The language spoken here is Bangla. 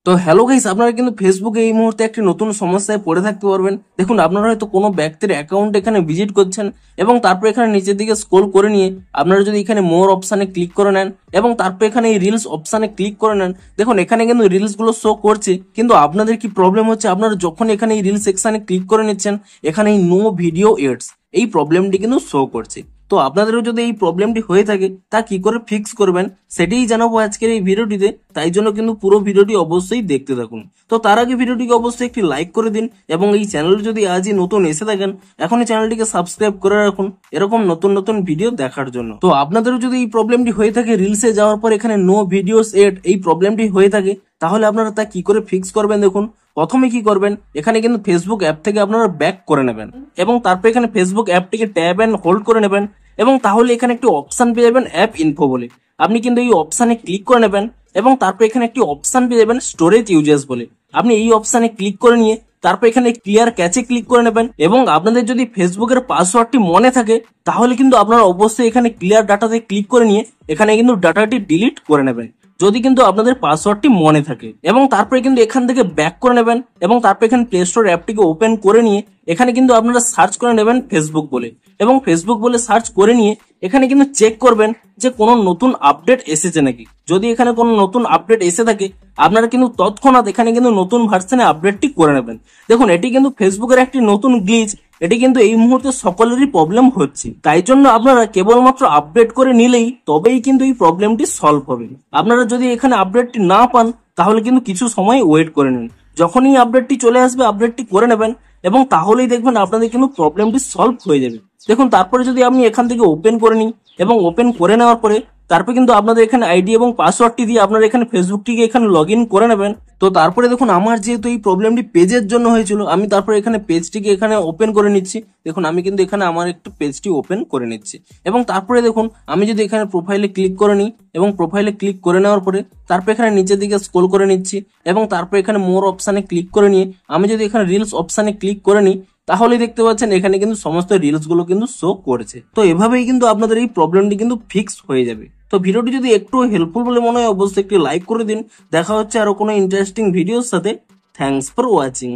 তো হ্যালো গাইস, আপনারা কিন্তু ফেসবুকে এই মুহূর্তে একটি নতুন সমস্যায় পড়ে থাকতে পারবেন। দেখুন, আপনারা হয়তো কোনো ব্যক্তির অ্যাকাউন্ট এখানে ভিজিট করছেন এবং তারপর এখানে নিচের দিকে স্ক্রল করে নিয়ে আপনারা যদি এখানে মোর অপশানে ক্লিক করে নেন এবং তারপর এখানে এই রিলস অপশানে ক্লিক করে নেন, দেখুন এখানে কিন্তু রিলস গুলো শো করছে। কিন্তু আপনাদের কি প্রবলেম হচ্ছে, আপনারা যখন এখানে এই রিলস সেকশনে ক্লিক করে নিচ্ছেন এখানে এই নো ভিডিও এডস এই প্রবলেমটি কিন্তু শো করছে। তো আপনাদেরও যদি এই প্রবলেমটি হয়ে থাকে তা কি করে ফিক্স করবেন সেটাই জানাবো আজকের এই ভিডিওটিতে। তাই জন্য কিন্তু পুরো ভিডিওটি অবশ্যই দেখতে থাকুন। তো তার আগে ভিডিওটিকে অবশ্যই একটি লাইক করে দিন এবং এই চ্যানেল যদি আজই নতুন এসে থাকেন এখনই চ্যানেলটিকে সাবস্ক্রাইব করে রাখুন এরকম নতুন নতুন ভিডিও দেখার জন্য। তো আপনাদেরও যদি এই প্রবলেমটি হয়ে থাকে, রিলসে যাওয়ার পর এখানে নো ভিডিওস এড এই প্রবলেমটি হয়ে থাকে, তাহলে আপনারা তা কি করে ফিক্স করবেন দেখুন। প্রথমে কি করবেন, এখানে কিন্তু ফেসবুক অ্যাপ থেকে আপনারা ব্যাক করে নেবেন এবং তারপর এখানে ফেসবুক অ্যাপটিকে ট্যাব এন্ড হোল্ড করে নেবেন এবং তাহলে এখানে একটি অপশন পেয়ে যাবেন অ্যাপ ইনফো বলে। আপনি কিন্তু এই অপশানে ক্লিক করে নেবেন এবং তারপর এখানে একটি অপশন পেয়ে যাবেন স্টোরেজ ইউজেস বলে। আপনি এই অপশানে ক্লিক করে নিয়ে তারপর এখানে ক্লিয়ার ক্যাচে ক্লিক করে নেবেন এবং আপনাদের যদি ফেসবুকের পাসওয়ার্ডটি মনে থাকে তাহলে কিন্তু আপনারা অবশ্যই এখানে ক্লিয়ার ডাটাতে ক্লিক করে নিয়ে এখানে কিন্তু ডাটাটি ডিলিট করে নেবেন যদি কিন্তু আপনাদের পাসওয়ার্ডটি মনে থাকে। এবং তারপরে কিন্তু এখান থেকে ব্যাক করে নেবেন এবং তারপর এখানে প্লে স্টোর অ্যাপটিকে ওপেন করে নিয়ে এখানে কিন্তু আপনারা সার্চ করে নেবেন ফেসবুক বলে এবং ফেসবুক বলে সার্চ করে নিয়ে এখানে কিন্তু চেক করবেন যে কোনো নতুন আপডেট এসেছে নাকি। যদি এখানে কোনো নতুন আপডেট এসে থাকে আপনারা কিন্তু তৎক্ষণাৎ এখানে কিন্তু নতুন ভার্সনে আপডেটটি করে নেবেন। দেখুন, এটি কিন্তু ফেসবুকের একটি নতুন গ্লিচ, এটি কিন্তু এই মুহূর্তে সকলেরই প্রবলেম হচ্ছে। তাই জন্য আপনারা কেবলমাত্র আপডেট করে নিলেই তবেই কিন্তু এই প্রবলেমটি সলভ হবে। আপনারা যদি এখানে আপডেটটি না পান তাহলে কিন্তু কিছু সময় ওয়েট করে নিন, যখনই আপডেটটি চলে আসবে আপডেটটি করে নেবেন এবং তাহলেই দেখবেন আপনাদের কিন্তু প্রবলেমটি সলভ হয়ে যাবে। দেখুন, তারপরে যদি আমি এখান থেকে ওপেন করে নিই এবং ওপেন করে নেওয়ার পরে তারপরে কিন্তু আপনাদের এখানে আইডি এবং পাসওয়ার্ডটি দিয়ে আপনারা এখানে ফেসবুকটিকে এখানে লগ ইন করে নেবেন। তো তারপরে দেখুন, আমার যেহেতু এই প্রবলেমটি পেজের জন্য হয়েছিল আমি তারপরে এখানে পেজটিকে এখানে ওপেন করে নিচ্ছি। দেখুন, আমি কিন্তু এখানে আমার একটু পেজটি ওপেন করে নিচ্ছি এবং তারপরে দেখুন আমি যদি এখানে প্রোফাইলে ক্লিক করে নিই এবং প্রোফাইলে ক্লিক করে নেওয়ার পরে তারপর এখানে নিচের দিকে স্ক্রল করে নিচ্ছি এবং তারপর এখানে মোর অপশানে ক্লিক করে নিয়ে আমি যদি এখানে রিলস অপশানে ক্লিক করে নিই তাহলে দেখতে পাচ্ছেন এখানে কিন্তু সমস্ত রিলস গুলো কিন্তু শো করেছে। তো এভাবেই কিন্তু আপনাদের এই প্রবলেমটি কিন্তু ফিক্স হয়ে যাবে। তো ভিডিওটি যদি একটু হেল্পফুল বলে মনে হয় অবশ্যই একটি লাইক করে দিন। দেখা হচ্ছে আরো কোনো ইন্টারেস্টিং ভিডিওর সাথে। Thanks for watching.